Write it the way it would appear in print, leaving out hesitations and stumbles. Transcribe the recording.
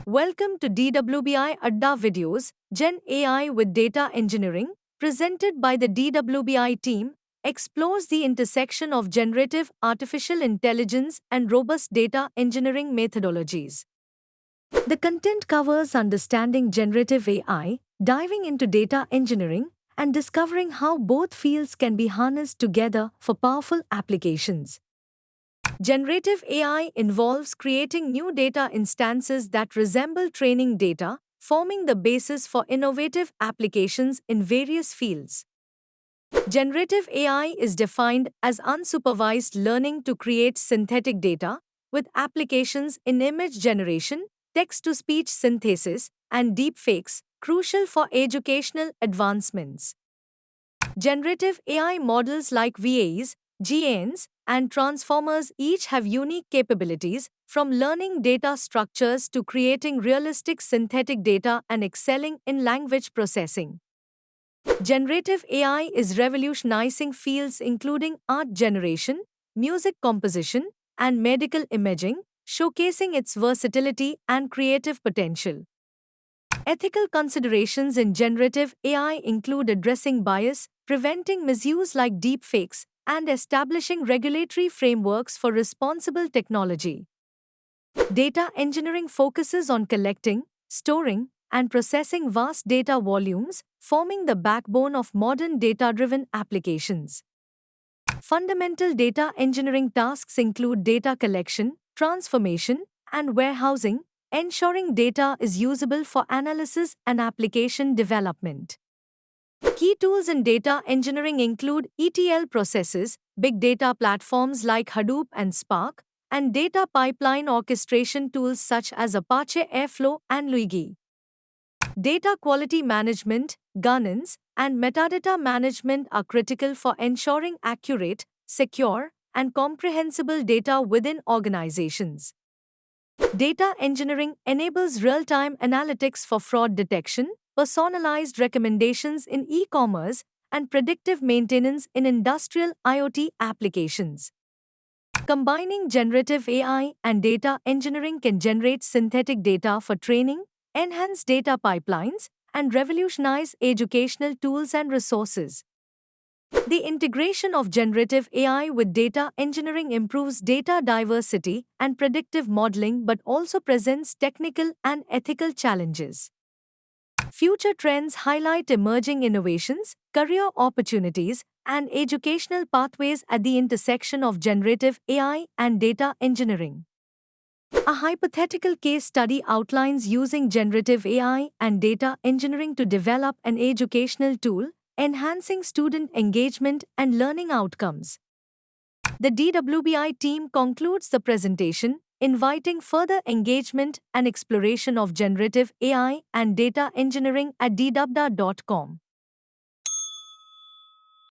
Welcome to DWBI Adda Videos, Gen AI with Data Engineering, presented by the DWBI team, explores the intersection of generative artificial intelligence and robust data engineering methodologies. The content covers understanding generative AI, diving into data engineering, and discovering how both fields can be harnessed together for powerful applications. Generative AI involves creating new data instances that resemble training data, forming the basis for innovative applications in various fields. Generative AI is defined as unsupervised learning to create synthetic data, with applications in image generation, text to speech synthesis, and deepfakes crucial for educational advancements. Generative AI models like VAs, GANs, and transformers each have unique capabilities, from learning data structures to creating realistic synthetic data and excelling in language processing. Generative AI is revolutionizing fields including art generation, music composition, and medical imaging, showcasing its versatility and creative potential. Ethical considerations in generative AI include addressing bias, preventing misuse like deepfakes, and establishing regulatory frameworks for responsible technology. Data engineering focuses on collecting, storing, and processing vast data volumes, forming the backbone of modern data-driven applications. Fundamental data engineering tasks include data collection, transformation, and warehousing, ensuring data is usable for analysis and application development. Key tools in data engineering include ETL processes, big data platforms like Hadoop and Spark, and data pipeline orchestration tools such as Apache Airflow and Luigi. Data quality management, governance, and metadata management are critical for ensuring accurate, secure, and comprehensible data within organizations. Data engineering enables real-time analytics for fraud detection, personalized recommendations in e-commerce, and predictive maintenance in industrial IoT applications. Combining generative AI and data engineering can generate synthetic data for training, enhance data pipelines, and revolutionize educational tools and resources. The integration of generative AI with data engineering improves data diversity and predictive modeling but also presents technical and ethical challenges. Future trends highlight emerging innovations, career opportunities, and educational pathways at the intersection of generative AI and data engineering. A hypothetical case study outlines using generative AI and data engineering to develop an educational tool, enhancing student engagement and learning outcomes. The DWBI team concludes the presentation, inviting further engagement and exploration of generative AI and data engineering at dwbda.com.